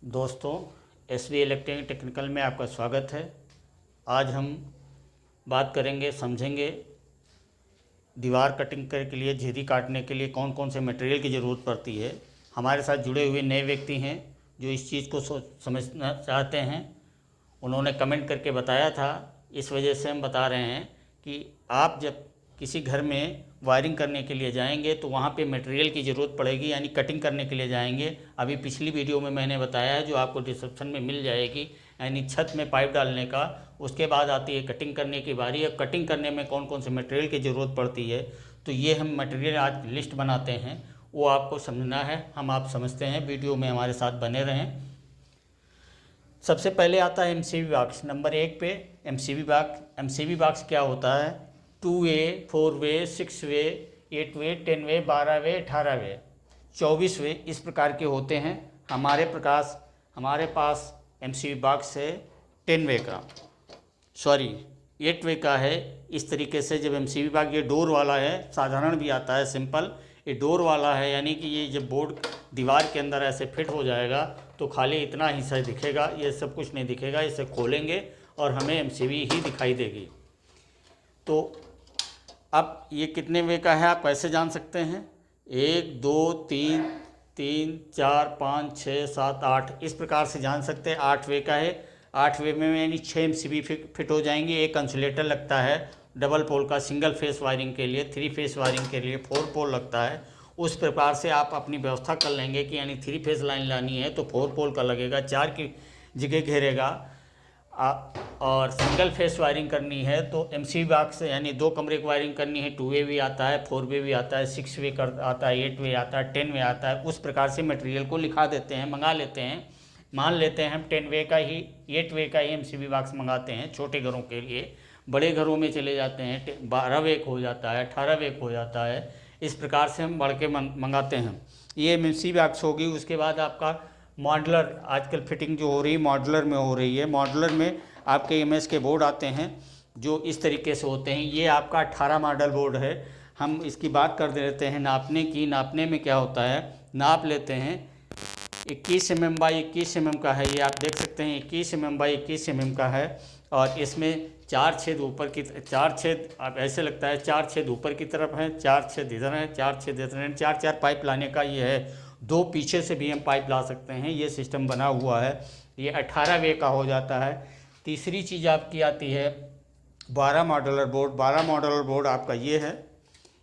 दोस्तों, SV electronic technical में आपका स्वागत है। आज हम बात करेंगे, समझेंगे दीवार कटिंग के लिए, झिरी काटने के लिए कौन कौन से मटेरियल की ज़रूरत पड़ती है। हमारे साथ जुड़े हुए नए व्यक्ति हैं जो इस चीज़ को समझना चाहते हैं। उन्होंने कमेंट करके बताया था, इस वजह से हम बता रहे हैं कि आप जब किसी घर में वायरिंग करने के लिए जाएंगे तो वहाँ पे मटेरियल की ज़रूरत पड़ेगी, यानी कटिंग करने के लिए जाएंगे। अभी पिछली वीडियो में मैंने बताया है, जो आपको डिस्क्रिप्शन में मिल जाएगी, यानी छत में पाइप डालने का। उसके बाद आती है कटिंग करने की बारी। अब कटिंग करने में कौन कौन से मटेरियल की ज़रूरत पड़ती है, तो ये हम मटेरियल आज लिस्ट बनाते हैं, वो आपको समझना है। हम आप समझते हैं, वीडियो में हमारे साथ बने रहें। सबसे पहले आता है एमसीबी बॉक्स। नंबर 1 पे एमसीबी बॉक्स। एमसीबी बॉक्स क्या होता है? 2 वे, 4 वे, 6 वे, 8 वे, 10 वे, 12 वे, 18 वे, 24 वे, इस प्रकार के होते हैं। हमारे पास एमसीबी बॉक्स है 10 वे का, सॉरी 8 वे का है। इस तरीके से जब एमसीबी बॉक्स, ये डोर वाला है, साधारण भी आता है सिंपल, ये डोर वाला है, यानी कि ये जब बोर्ड दीवार के अंदर ऐसे फिट हो जाएगा तो खाली इतना हिस्सा दिखेगा, ये सब कुछ नहीं दिखेगा। इसे खोलेंगे और हमें एमसीबी ही दिखाई देगी। तो अब ये कितने वे का है आप कैसे जान सकते हैं? 1 2 3 3 4 5 6 7 8, इस प्रकार से जान सकते हैं। 8 वे का है। 8 वे में यानी 6 एमसीबी फिट हो जाएंगे। एक इंसुलेटर लगता है डबल पोल का, सिंगल फेस वायरिंग के लिए। 3 फेस वायरिंग के लिए 4 पोल लगता है। उस प्रकार से आप अपनी व्यवस्था कर लेंगे कि यानी 3 फेस लाइन लानी है तो 4 पोल का लगेगा, 4 की जगह घेरेगा। और सिंगल फेस वायरिंग करनी है तो एमसीबी बॉक्स यानी 2 कमरे की वायरिंग करनी है। 2 वे भी आता है, 4 वे भी आता है, 6 वे आता है, 8 वे आता है, 10 वे आता है। उस प्रकार से मटेरियल को लिखा देते हैं, मंगा लेते हैं। मान लेते हैं हम 10 वे का ही, 8 वे का ही एमसीबी बॉक्स मंगाते हैं छोटे घरों के लिए। बड़े घरों में चले जाते हैं 12 वे हो जाता है, 18 वे हो जाता है। इस प्रकार से हम बढ़ के मंगाते हैं। ये एमसीबी बॉक्स होगी। उसके बाद आपका मॉडलर, आजकल फिटिंग जो हो रही है मॉडलर में हो रही है। मॉडलर में आपके एमएस के बोर्ड आते हैं जो इस तरीके से होते हैं। ये आपका 18 मॉडल बोर्ड है। हम इसकी बात कर देते हैं नापने की। नापने में क्या होता है, नाप लेते हैं 21 mm बाई 21 mm का है। ये आप देख सकते हैं 21 mm बाई 21 mm का है। और इसमें 4 छेद ऊपर की, 4 छेद आप ऐसे लगता है 4 छेद ऊपर की तरफ है, 4 छेद इधर है, 4 छेद इधर है। 4 पाइप लाने का ये है। 2 पीछे से भी हम पाइप ला सकते हैं, ये सिस्टम बना हुआ है। ये 18 वे का हो जाता है। तीसरी चीज़ आपकी आती है 12 मॉडलर बोर्ड। 12 मॉडलर बोर्ड आपका ये है।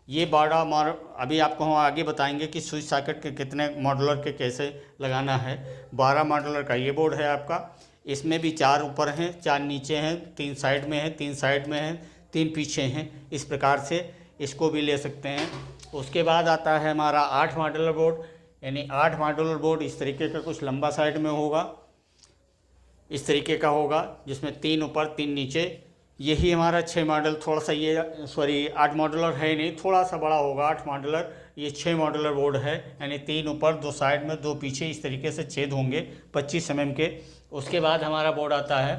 ये 12 अभी आपको हम आगे बताएंगे कि स्विच सॉकेट के कितने मॉडलर के कैसे लगाना है। 12 मॉडलर का ये बोर्ड है आपका। इसमें भी 4 ऊपर हैं, 4 नीचे हैं, 3 साइड में हैं, 3 साइड में हैं, 3 पीछे हैं। इस प्रकार से इसको भी ले सकते हैं। उसके बाद आता है हमारा 8 मॉडलर बोर्ड, यानी 8 मॉडलर बोर्ड इस तरीके का कुछ लंबा साइड में होगा, इस तरीके का होगा, जिसमें 3 ऊपर 3 नीचे। यही हमारा 6 मॉडल, थोड़ा सा ये सॉरी 8 मॉडलर है नहीं, थोड़ा सा बड़ा होगा 8 मॉडलर। ये 6 मॉडलर बोर्ड है, यानी 3 ऊपर 2 साइड में 2 पीछे, इस तरीके से छेद होंगे 25 mm के। उसके बाद हमारा बोर्ड आता है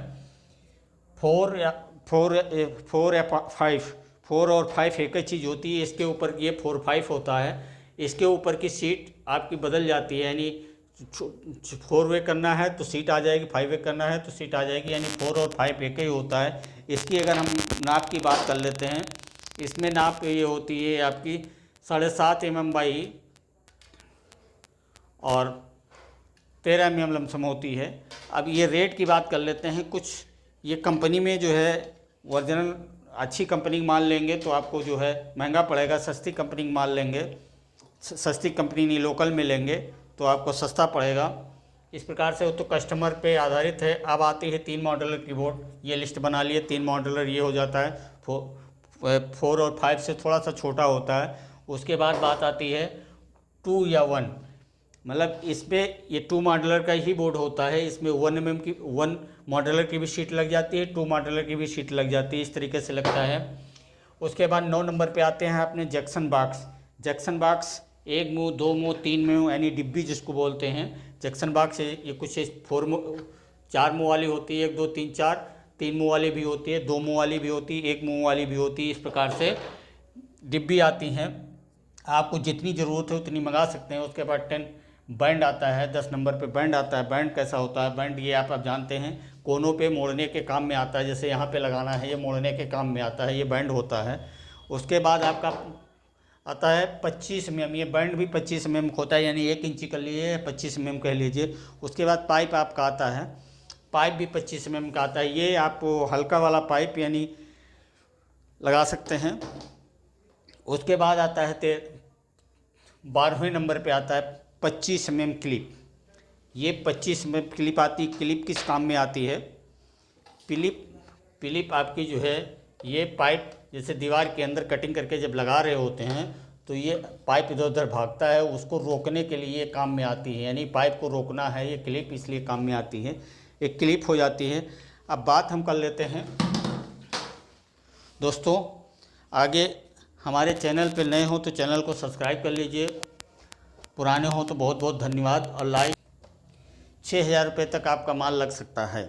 4 या 5। 4 और 5 एक ही चीज़ होती है। इसके ऊपर ये 4-5 होता है। इसके ऊपर की सीट आपकी बदल जाती है, यानी 4 वे करना है तो सीट आ जाएगी, 5 वे करना है तो सीट आ जाएगी, यानी 4 और 5 एक ही होता है। इसकी अगर हम नाप की बात कर लेते हैं, इसमें नाप ये होती है आपकी 7.5 mm बाई और 13 mm लमसम होती है। अब ये रेट की बात कर लेते हैं। कुछ ये कंपनी में जो है ओरिजिनल अच्छी कंपनी माल लेंगे तो आपको जो है महंगा पड़ेगा। सस्ती कंपनी माल लेंगे, सस्ती कंपनी नहीं लोकल में लेंगे तो आपको सस्ता पड़ेगा। इस प्रकार से वो तो कस्टमर पे आधारित है। अब आती है 3 मॉडलर की बोर्ड। ये लिस्ट बना लिए। 3 मॉडलर ये हो जाता है 4 और 5 से थोड़ा सा छोटा होता है। उसके बाद बात आती है 2 या 1, मतलब इस पर ये 2 मॉडलर का ही बोर्ड होता है। इसमें 1 mm की 1 मॉडलर की भी शीट लग जाती है, 2 मॉडलर की भी शीट लग जाती है, इस तरीके से लगता है। उसके बाद 9 नंबर पे आते हैं अपने जंक्शन बॉक्स। जंक्शन बॉक्स 1 मुँह, 2 मुँह, 3 मुँह, यानी डिब्बी जिसको बोलते हैं। जंक्शन बॉक्स ये कुछ 4 मुँह वाली होती है, 1 2 3 4। 3 मुँह वाली भी होती है, 2 मुँह वाली भी होती है, 1 मुँह वाली भी होती है। इस प्रकार से डिब्बी आती हैं। आपको जितनी ज़रूरत है उतनी मंगा सकते हैं। उसके बाद बैंड आता है, 10 नंबर पे बैंड आता है। बैंड कैसा होता है? बैंड ये आप जानते हैं, कोनों पे मोड़ने के काम में आता है। जैसे यहाँ पे लगाना है, ये मोड़ने के काम में आता है, ये बैंड होता है। उसके बाद आपका आता है 25 mm। ये बैंड भी 25 mm होता है, यानी 1 इंची कर लीजिए, 25 mm कह लीजिए। उसके बाद पाइप आपका आता है, पाइप भी 25 mm का आता है। ये आप हल्का वाला पाइप यानी लगा सकते हैं। उसके बाद आता है 12वें नंबर पे आता है 25 mm क्लिप। ये 25 mm क्लिप आती है। क्लिप किस काम में आती है? क्लिप आपकी जो है, ये पाइप जैसे दीवार के अंदर कटिंग करके जब लगा रहे होते हैं तो ये पाइप इधर उधर भागता है, उसको रोकने के लिए ये काम में आती है। यानी पाइप को रोकना है, ये क्लिप इसलिए काम में आती है, एक क्लिप हो जाती है। अब बात हम कर लेते हैं दोस्तों, आगे हमारे चैनल पे नए हो तो चैनल को सब्सक्राइब कर लीजिए, पुराने हो तो बहुत बहुत धन्यवाद। और लाइक 6,000 रुपये तक आपका माल लग सकता है,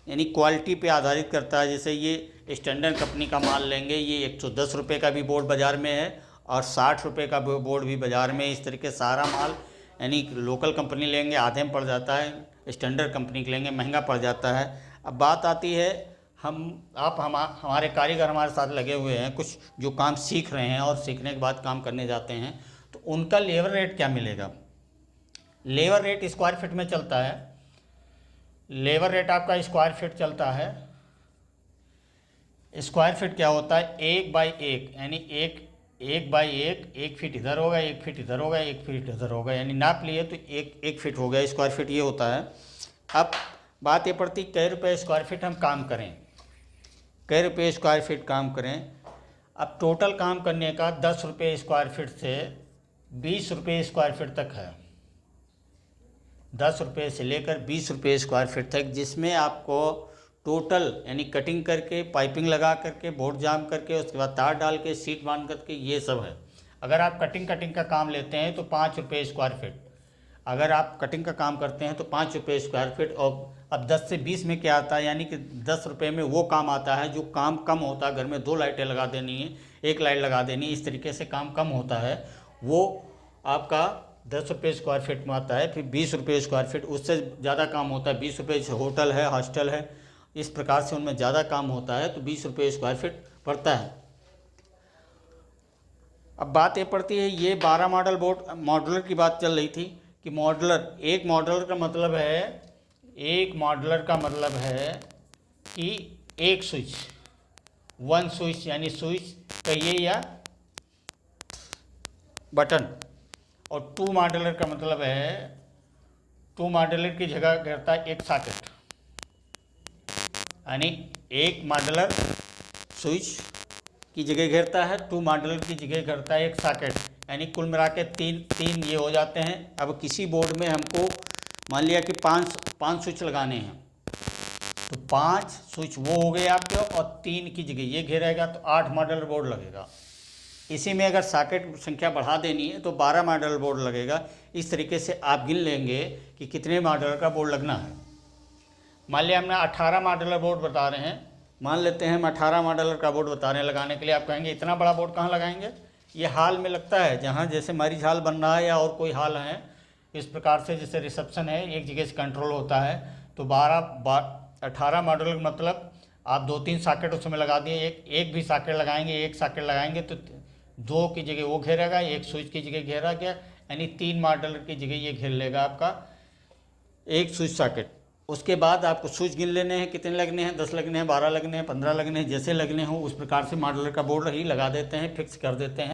यानी क्वालिटी पे आधारित करता है। जैसे ये स्टैंडर्ड कंपनी का माल लेंगे, ये 110 रुपये का भी बोर्ड बाज़ार में है और 60 रुपये का बोर्ड भी बाज़ार में है। इस तरीके सारा माल, यानी लोकल कंपनी लेंगे आधे में पड़ जाता है, स्टैंडर्ड कंपनी के लेंगे महंगा पड़ जाता है। अब बात आती है, हमारे कारीगर हमारे साथ लगे हुए हैं, कुछ जो काम सीख रहे हैं और सीखने के बाद काम करने जाते हैं, तो उनका लेबर रेट क्या मिलेगा? लेबर रेट स्क्वायर फीट में चलता है। लेबर रेट आपका स्क्वायर फीट चलता है। स्क्वायर फीट क्या होता है? 1/1, यानी 1 फीट इधर होगा, 1 फीट इधर होगा, 1 फीट इधर होगा, यानी नाप लिए तो 1 फीट हो गया। स्क्वायर फीट ये होता है। अब बात ये पड़ती, कै रुपये स्क्वायर फीट हम काम करें, कै रुपये स्क्वायर फीट काम करें। अब टोटल काम करने का 10 रुपये स्क्वायर फीट से 20 रुपये स्क्वायर फीट तक है। 10 रुपये से लेकर 20 रुपये स्क्वायर फीट तक, जिसमें आपको टोटल यानी कटिंग करके, पाइपिंग लगा करके, बोर्ड जाम करके, उसके बाद तार डाल के, सीट बांध करके, ये सब है। अगर आप कटिंग का काम लेते हैं तो 5 रुपये स्क्वायर फीट। अगर आप कटिंग का काम करते हैं तो 5 रुपये स्क्वायर फीट। और अब 10 से 20 में क्या आता है? यानी कि 10 रुपये में वो काम आता है जो काम कम होता है। घर में 2 लाइटें लगा देनी है, 1 लाइट लगा देनी है, इस तरीके से काम कम होता है, वो आपका 10 रुपये स्क्वायर फीट में आता है। फिर 20 रुपये स्क्वायर फीट, उससे ज़्यादा काम होता है। 20 रुपये से होटल है, हॉस्टल है, इस प्रकार से उनमें ज़्यादा काम होता है, तो 20 रुपये स्क्वायर फीट पड़ता है। अब बात ये पड़ती है, ये 12 मॉडल बोर्ड, मॉडुलर की बात चल रही थी कि मॉडुलर, एक मॉडुलर का मतलब है कि एक स्विच, 1 स्विच, यानी स्विच कहिए या बटन। और 2 मॉडुलर का मतलब है, 2 मॉडुलर की जगह घेरता है एक सॉकेट, यानी एक मॉडुलर स्विच की जगह घेरता है, 2 मॉडुलर की जगह घेरता है एक सॉकेट, यानी कुल मिला के तीन ये हो जाते हैं। अब किसी बोर्ड में हमको मान लिया कि 5 स्विच लगाने हैं, तो 5 स्विच वो हो गए आपके, और 3 की जगह ये घेरेगा, तो 8 मॉडुलर बोर्ड लगेगा। इसी में अगर सॉकेट संख्या बढ़ा देनी है तो 12 मॉडुलर बोर्ड लगेगा। इस तरीके से आप गिन लेंगे कि कितने मॉडुलर का बोर्ड लगना है। मान लिया हमने 18 मॉडुलर बोर्ड बता रहे हैं, मान लेते हैं हम 18 मॉडुलर का बोर्ड बता रहे हैं लगाने के लिए। आप कहेंगे इतना बड़ा बोर्ड कहाँ लगाएंगे? ये हॉल में लगता है, जहाँ जैसे मैरिज हॉल बन रहा है या और कोई हॉल है, इस प्रकार से जैसे रिसेप्शन है, एक जगह से कंट्रोल होता है। तो 18 मॉडुलर मतलब आप 2-3 सॉकेट उसमें लगा दिए, एक भी सॉकेट लगाएंगे, एक सॉकेट लगाएंगे तो 2 की जगह वो घेरेगा, एक स्विच की जगह घेरा गया, यानी 3 मॉडुलर की जगह ये घेर लेगा आपका एक स्विच सॉकेट। उसके बाद आपको स्विच गिन लेने हैं, कितने लगने हैं, 10 लगने हैं, 12 लगने हैं, 15 लगने हैं, जैसे लगने हों उस प्रकार से मॉडुलर का बोर्ड ही लगा देते हैं, फिक्स कर देते हैं।